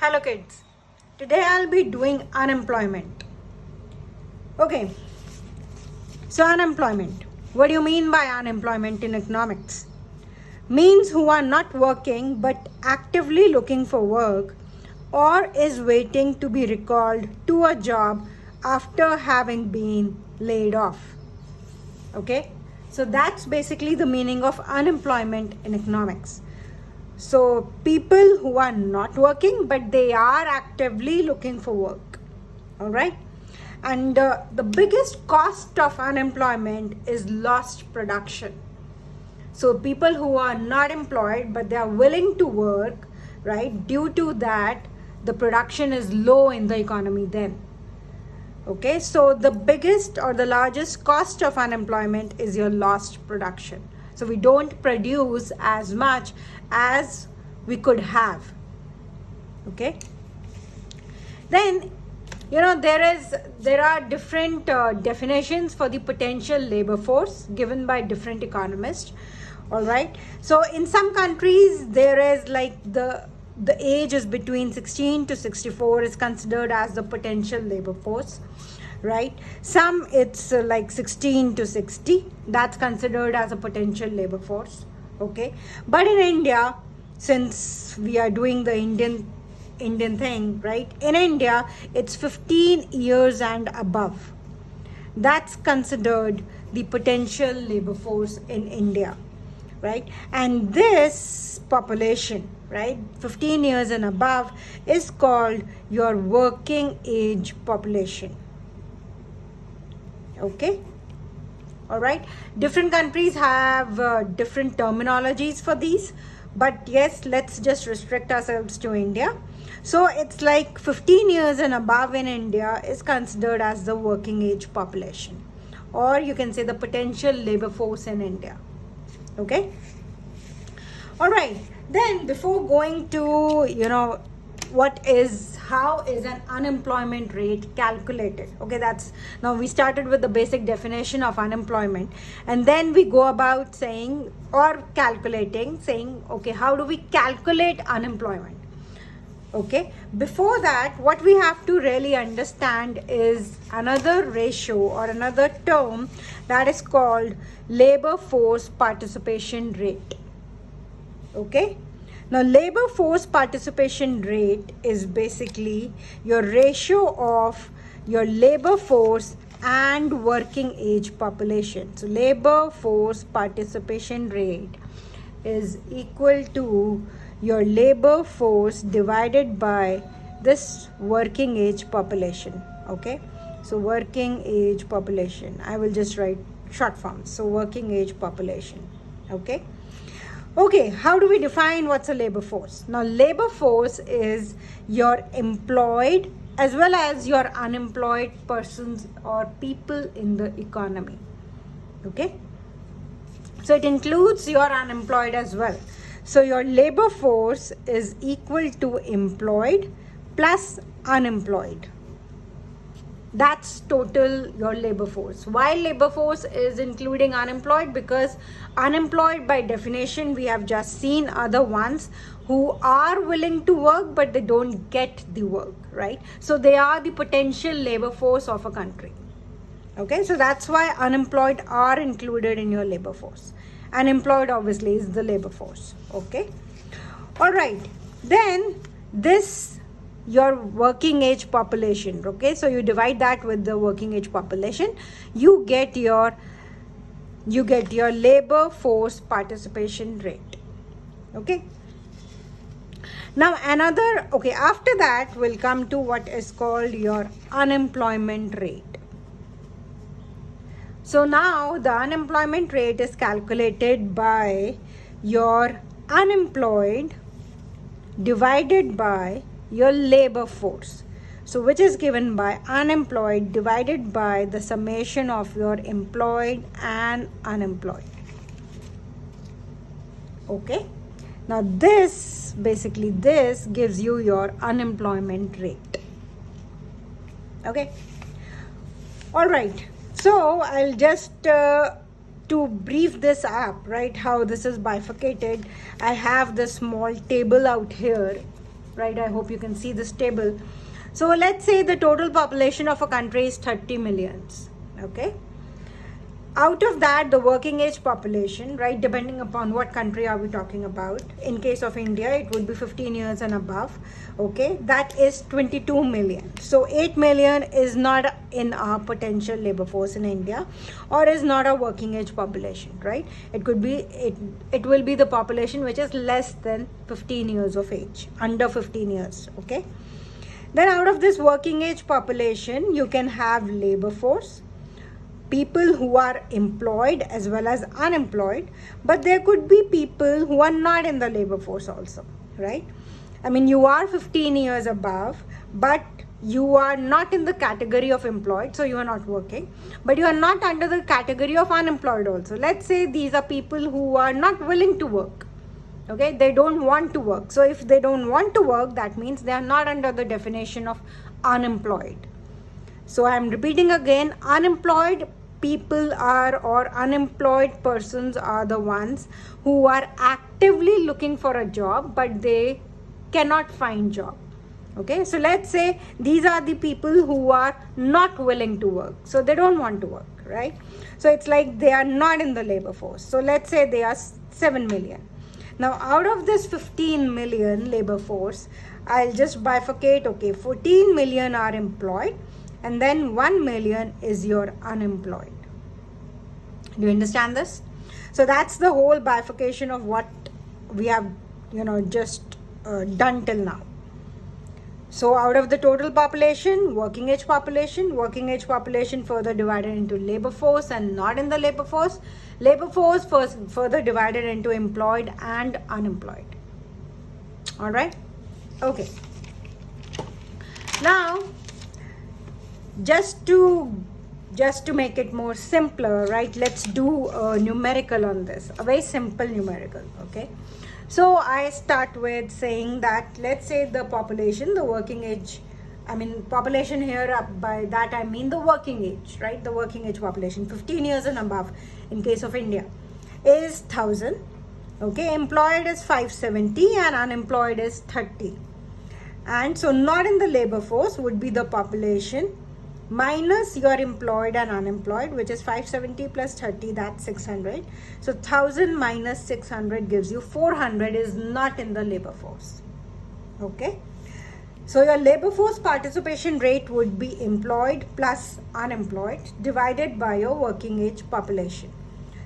Hello kids, today I'll be doing unemployment. Okay, so unemployment. What do you mean by unemployment in economics? Means who are not working but actively looking for work or is waiting to be recalled to a job after having been laid off. Okay, so that's basically the meaning of unemployment in economics. So people who are not working but they are actively looking for work. All right. And the biggest cost of unemployment is lost production. So people who are not employed but they are willing to work, right? Due to that, the production is low in the economy then. Okay, so the biggest or the largest cost of unemployment is your lost production. So we don't produce as much as we could have. Okay, then there are different definitions for the potential labor force given by different economists. All right, so in some countries there is like the age is between 16 to 64 is considered as the potential labor force, right? Some it's like 16 to 60, that's considered as a potential labor force. Okay, but in India, since we are doing the Indian thing, right? In India, it's 15 years and above. That's considered the potential labor force in India, right? And this population, right, 15 years and above, is called your working age population. Okay, all right, different countries have different terminologies for these, but yes, let's just restrict ourselves to India. So it's like 15 years and above in India is considered as the working age population, or you can say the potential labor force in India. Okay, all right, then before going to how is an unemployment rate calculated? Okay, that's now we started with the basic definition of unemployment, and then we go about saying or calculating, saying okay, how do we calculate unemployment? Okay, before that, what we have to really understand is another ratio or another term that is called labor force participation rate. Okay, now labor force participation rate is basically your ratio of your labor force and working age population. So labor force participation rate is equal to your labor force divided by this working age population. Okay, so working age population, I will just write short form, so working age population. Okay, how do we define what's a labor force? Now labor force is your employed as well as your unemployed persons or people in the economy. Okay, so it includes your unemployed as well. So your labor force is equal to employed plus unemployed. That's total your labor force. Why labor force is including unemployed? Because unemployed by definition, we have just seen, are the ones who are willing to work but they don't get the work, right? So they are the potential labor force of a country. Okay, so that's why unemployed are included in your labor force. Unemployed obviously is the labor force. Okay, all right, then this your working age population. Okay, so you divide that with the working age population, you get your labor force participation rate. Okay, now after that we'll come to what is called your unemployment rate. So now the unemployment rate is calculated by your unemployed divided by your labor force. So which is given by unemployed divided by the summation of your employed and unemployed. Okay, now this gives you your unemployment rate. Okay, all right, so I'll just to brief this up, right, how this is bifurcated. I have this small table out here. right? I hope you can see this table. So let's say the total population of a country is 30 millions, okay? Out of that, the working age population, right, depending upon what country are we talking about. In case of India, it would be 15 years and above, okay? That is 22 million. So 8 million is not in our potential labor force in India, or is not a working age population, right? It could be, it will be the population which is less than 15 years of age, under 15 years, okay? Then out of this working age population, you can have labor force, people who are employed as well as unemployed, but there could be people who are not in the labor force also, right? I mean, you are 15 years above, but you are not in the category of employed, so you are not working, but you are not under the category of unemployed also. Let's say these are people who are not willing to work, okay? They don't want to work. So if they don't want to work, that means they are not under the definition of unemployed. So I am repeating again, unemployed people are, or unemployed persons are the ones who are actively looking for a job, but they cannot find job, okay? So let's say these are the people who are not willing to work, so they don't want to work, right? So it's like they are not in the labor force. So let's say they are 7 million. Now out of this 15 million labor force, I'll just bifurcate, okay? 14 million are employed, and then 1 million is your unemployed. Do you understand this? So that's the whole bifurcation of what we have, just done till now. So out of the total population, working age population further divided into labor force and not in the labor force further divided into employed and unemployed. All right? Okay. Now, just to make it more simpler, right, let's do a numerical on this, a very simple numerical, okay? So I start with saying that, let's say the population, the working age, population here, by that I mean the working age, right? The working age population, 15 years and above in case of India, is 1000, okay? Employed is 570 and unemployed is 30. And so not in the labor force would be the population minus your employed and unemployed, which is 570 plus 30, that's 600. So 1000 minus 600 gives you 400 is not in the labor force, okay? So your labor force participation rate would be employed plus unemployed divided by your working age population.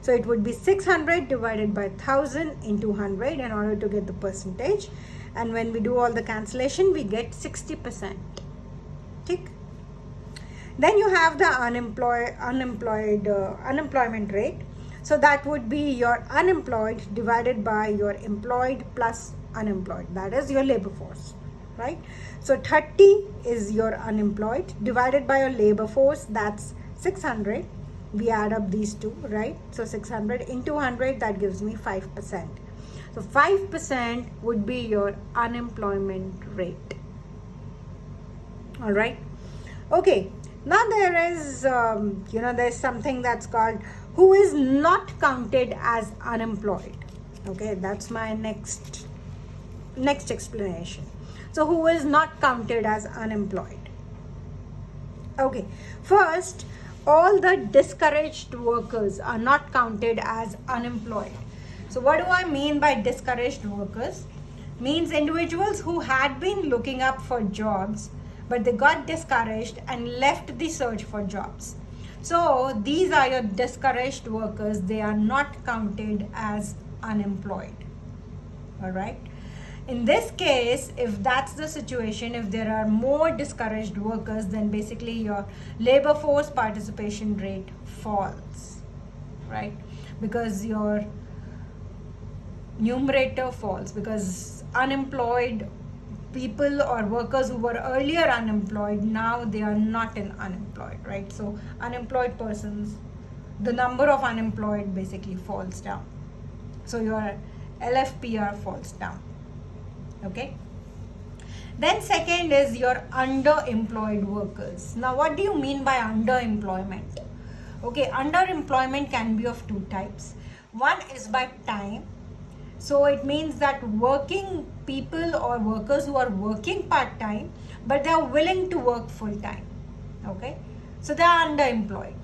So it would be 600 divided by 1000 into 100 in order to get the percentage. And when we do all the cancellation, we get 60%. Tick. Then you have the unemployment rate. So that would be your unemployed divided by your employed plus unemployed. That is your labor force, right? So 30 is your unemployed divided by your labor force. That's 600. We add up these two, right? So 600 into 100, that gives me 5%. So 5% would be your unemployment rate. All right. Okay. Now there is, there's something that's called who is not counted as unemployed. Okay, that's my next explanation. So who is not counted as unemployed? Okay, first, all the discouraged workers are not counted as unemployed. So what do I mean by discouraged workers? Means individuals who had been looking up for jobs, but they got discouraged and left the search for jobs. So these are your discouraged workers. They are not counted as unemployed. All right. In this case, if that's the situation, if there are more discouraged workers, then basically your labor force participation rate falls, right? Because your numerator falls, because unemployed people or workers who were earlier unemployed, now they are not in unemployed, right? So unemployed persons, the number of unemployed basically falls down. So your LFPR falls down, okay? Then second is your underemployed workers. Now what do you mean by underemployment? Okay, underemployment can be of two types. One is by time. So it means that working people or workers who are working part-time, but they are willing to work full-time. Okay, so they are underemployed.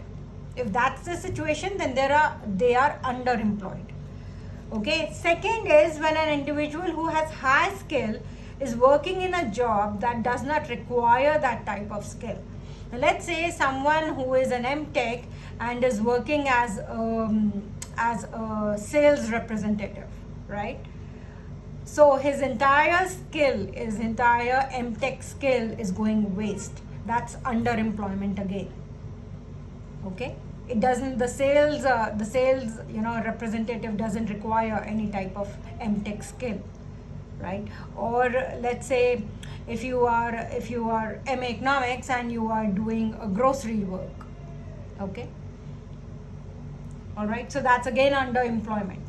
If that's the situation, then they are underemployed. Okay, second is when an individual who has high skill is working in a job that does not require that type of skill. Now, let's say someone who is an MTech and is working as a sales representative, right? So his entire MTech skill is going waste. That's underemployment again. Okay, it doesn't, the sales representative doesn't require any type of MTech skill, right? Or let's say if you are MA Economics and you are doing a grocery work. Okay, all right, so that's again underemployment.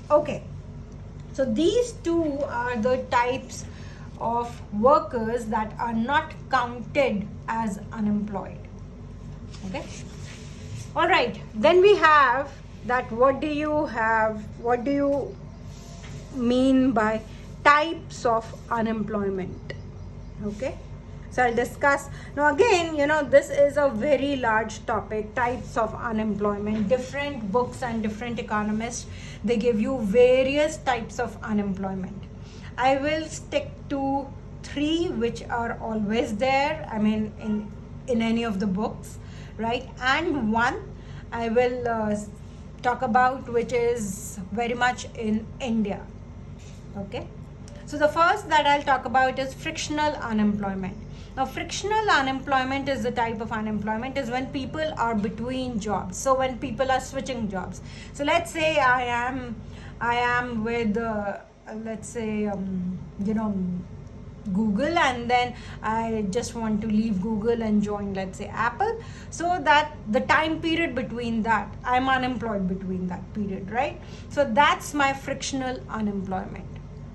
Okay, so these two are the types of workers that are not counted as unemployed. Okay, all right, then we have that what do you mean by types of unemployment? Okay, so I'll discuss now. Again, this is a very large topic, types of unemployment. Different books and different economists, they give you various types of unemployment. I will stick to 3 which are always there, I mean in any of the books, right? And 1 I will talk about, which is very much in India. Okay, so the first that I'll talk about is frictional unemployment. Now, frictional unemployment is the type of unemployment is when people are between jobs. So when people are switching jobs. So let's say I am with let's say Google, and then I just want to leave Google and join, let's say, Apple. So that the time period between that, I'm unemployed between that period, right? So that's my frictional unemployment.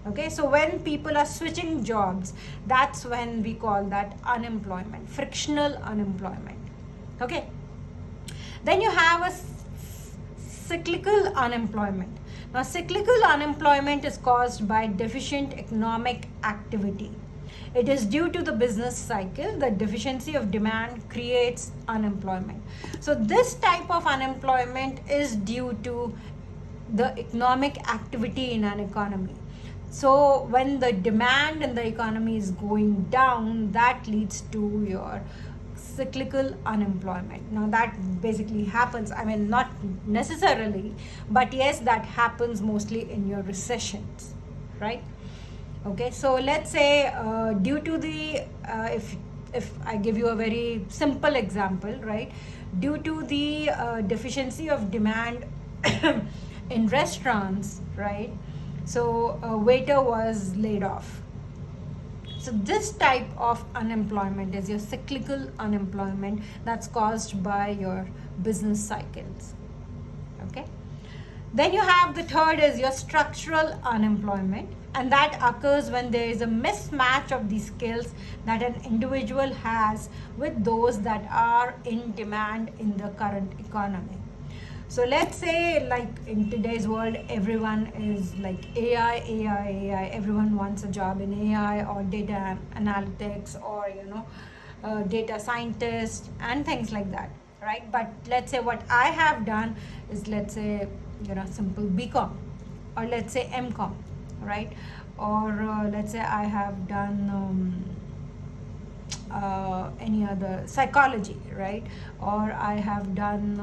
Okay, so when people are switching jobs, that's when we call that unemployment, frictional unemployment. Okay, then you have a cyclical unemployment. Now, cyclical unemployment is caused by deficient economic activity. It is due to the business cycle. The deficiency of demand creates unemployment. So this type of unemployment is due to the economic activity in an economy. So when the demand in the economy is going down, that leads to your cyclical unemployment. Now that basically happens, I mean not necessarily, but yes, that happens mostly in your recessions, right? Okay, so let's say due to the if I give you a very simple example, right? Due to the deficiency of demand in restaurants, right? So a waiter was laid off. So this type of unemployment is your cyclical unemployment that's caused by your business cycles. Okay. Then you have the third is your structural unemployment, and that occurs when there is a mismatch of the skills that an individual has with those that are in demand in the current economy. So let's say, like in today's world, everyone is like AI. Everyone wants a job in AI or data analytics or data scientist and things like that, right? But let's say what I have done is, let's say simple BCom, or let's say MCom, right? Or let's say I have done any other psychology, right? Or I have done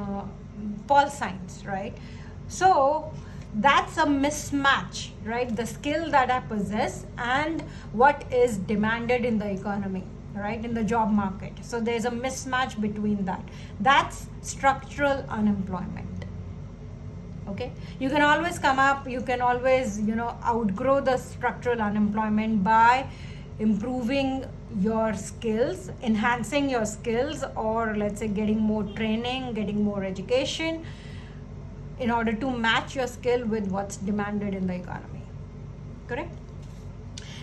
Pol Science, right? So that's a mismatch, right? The skill that I possess and what is demanded in the economy, right? In the job market. So there's a mismatch between that. That's structural unemployment. Okay, you can always outgrow the structural unemployment by improving your skills, enhancing your skills, or let's say getting more training, getting more education in order to match your skill with what's demanded in the economy. Correct?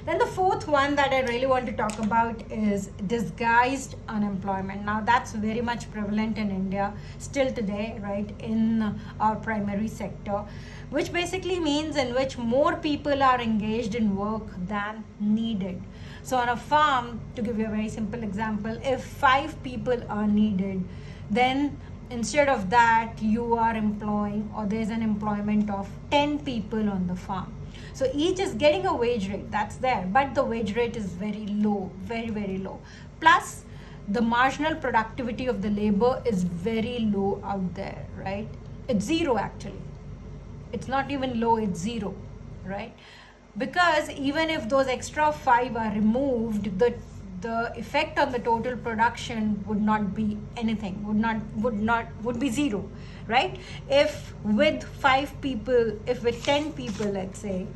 Then the fourth one that I really want to talk about is disguised unemployment. Now that's very much prevalent in India still today, right, in our primary sector, which basically means in which more people are engaged in work than needed. So on a farm, to give you a very simple example, if 5 people are needed, then instead of that you are employing, or there's an employment of 10 people on the farm. So each is getting a wage rate, that's there, but the wage rate is very low, very, very low. Plus the marginal productivity of the labor is very low out there, right? It's zero actually. It's not even low, it's zero, right? Because even if those extra 5 are removed, the effect on the total production would not be anything, would be zero, right? If with 5 people, if with 10 people, let's say,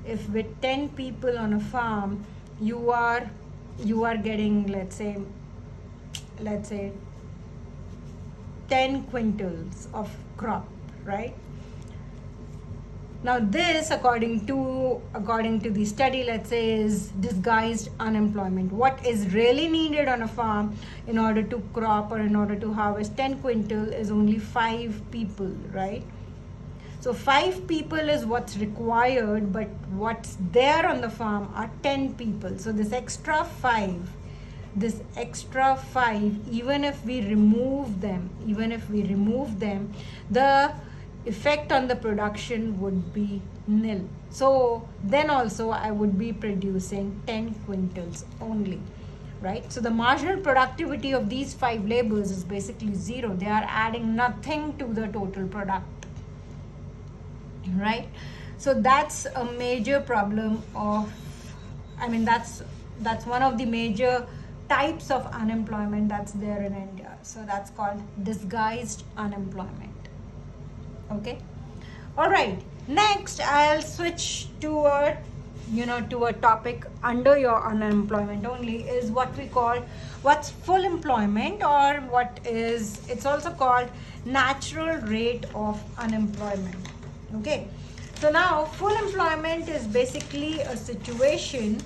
if with 10 people on a farm, you are getting, let's say 10 quintals of crop, right? Now this, according to the study, let's say, is disguised unemployment. What is really needed on a farm in order to crop or in order to harvest 10 quintal is only 5 people, right? So 5 people is what's required, but what's there on the farm are 10 people. So this extra 5, even if we remove them, the effect on the production would be nil. So then also I would be producing 10 quintals only, right? So the marginal productivity of these 5 laborers is basically zero. They are adding nothing to the total product, right? So that's a major problem of, that's one of the major types of unemployment that's there in India. So that's called disguised unemployment. Okay, all right, next I'll switch to a topic under your unemployment only, is what we call what's full employment, or it's also called natural rate of unemployment. Okay, so now full employment is basically a situation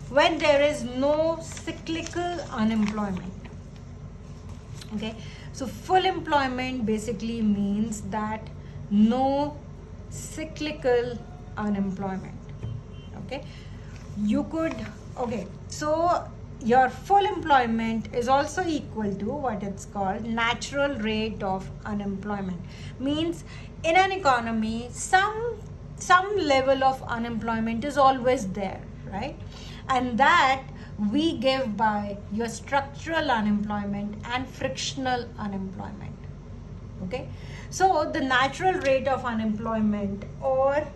when there is no cyclical unemployment. Okay, so full employment basically means that no cyclical unemployment. Okay, so your full employment is also equal to what it's called natural rate of unemployment. Means in an economy, some level of unemployment is always there, right? And that we give by your structural unemployment and frictional unemployment. Okay, so the natural rate of unemployment, or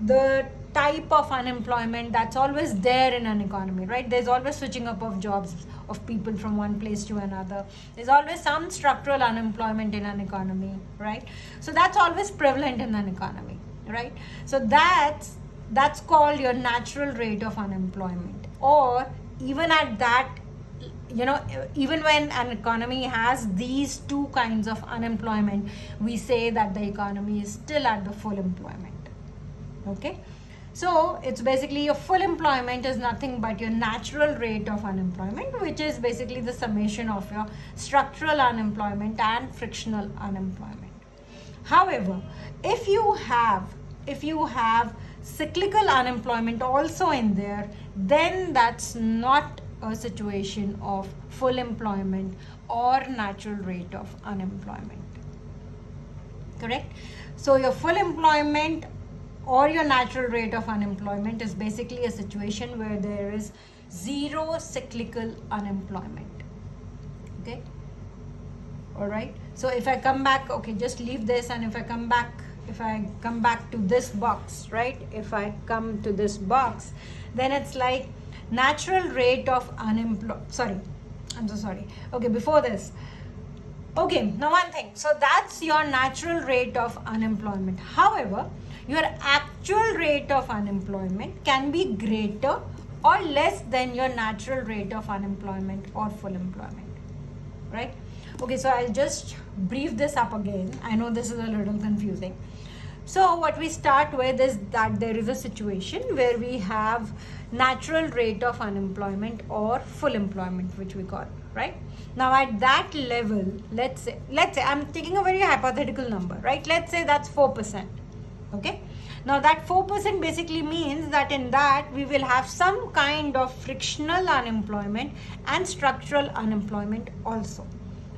the type of unemployment that's always there in an economy, right? There's always switching up of jobs of people from one place to another. There's always some structural unemployment in an economy, right? So that's always prevalent in an economy, right? So that's called your natural rate of unemployment. Or even at that, even when an economy has these 2 kinds of unemployment, we say that the economy is still at the full employment. Okay, so it's basically your full employment is nothing but your natural rate of unemployment, which is basically the summation of your structural unemployment and frictional unemployment. However, if you have cyclical unemployment also in there, then that's not a situation of full employment or natural rate of unemployment. Correct? So your full employment or your natural rate of unemployment is basically a situation where there is zero cyclical unemployment. Okay? All right. So if I come back, okay, just leave this, and if I come back to this box, right? If I come to this box, then it's like natural rate of okay, before this. Okay, now one thing. So that's your natural rate of unemployment. However, your actual rate of unemployment can be greater or less than your natural rate of unemployment or full employment, right? Okay, so I'll just brief this up again. I know this is a little confusing. So what we start with is that there is a situation where we have natural rate of unemployment or full employment, which we call, right? Now at that level, let's say I'm taking a very hypothetical number, right? Let's say that's 4%. Okay. Now that 4% basically means that in that we will have some kind of frictional unemployment and structural unemployment also.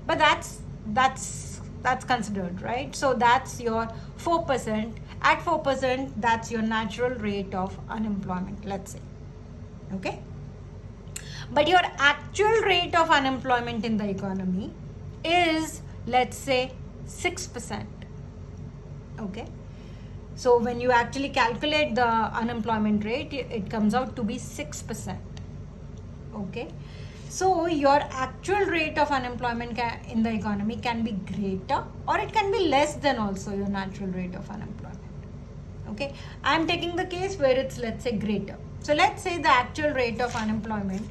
But that's considered, right? So that's your 4%. At 4%, that's your natural rate of unemployment, let's say. Okay? But your actual rate of unemployment in the economy is, let's say, 6%. Okay? So when you actually calculate the unemployment rate, it comes out to be 6%. Okay? So your actual rate of unemployment in the economy can be greater or it can be less than also your natural rate of unemployment. Okay? I'm taking the case where it's, let's say, greater. So let's say the actual rate of unemployment.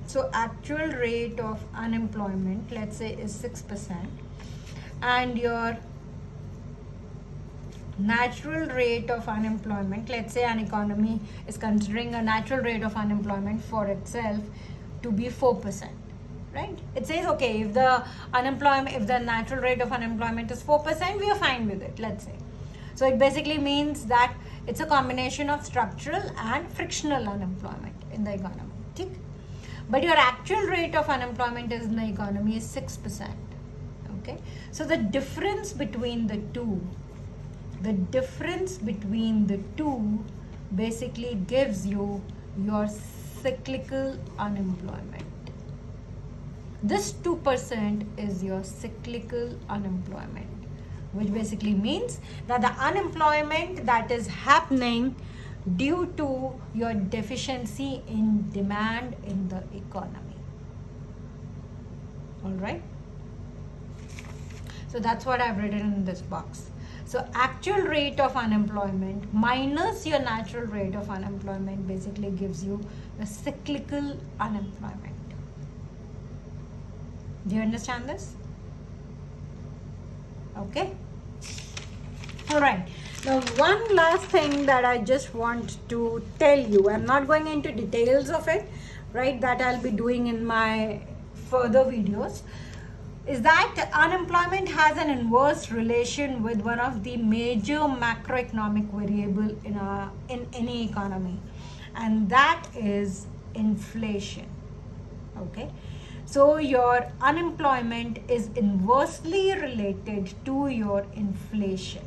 So actual rate of unemployment, let's say, is 6%, and your natural rate of unemployment, let's say an economy is considering a natural rate of unemployment for itself to be 4%, right? It says, okay, if the natural rate of unemployment is 4%, we are fine with it, let's say. So it basically means that it's a combination of structural and frictional unemployment in the economy. Okay? But your actual rate of unemployment in the economy is 6%. Okay? So the difference between the two basically gives you your cyclical unemployment. This 2% is your cyclical unemployment, which basically means that the unemployment that is happening due to your deficiency in demand in the economy. All right? So that's what I've written in this box. So actual rate of unemployment minus your natural rate of unemployment basically gives you the cyclical unemployment. Do you understand this? Okay. All right. Now, one last thing that I just want to tell you, I'm not going into details of it, right, that I'll be doing in my further videos, is that unemployment has an inverse relation with one of the major macroeconomic variable in any economy, and that is inflation. Okay. So your unemployment is inversely related to your inflation.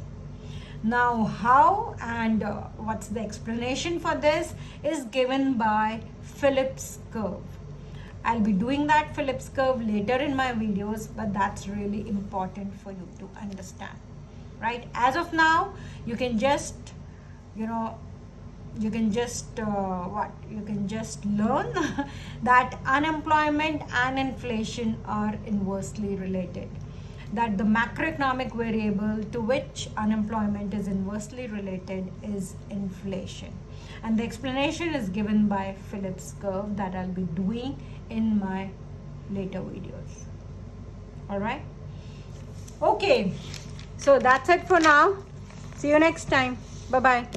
Now how and what's the explanation for this is given by Phillips curve. I'll be doing that Phillips curve later in my videos, but that's really important for you to understand, right? As of now, you can just learn that unemployment and inflation are inversely related, that the macroeconomic variable to which unemployment is inversely related is inflation, and the explanation is given by Phillips curve that I'll be doing in my later videos. All right, okay, so that's it for now. See you next time. Bye bye.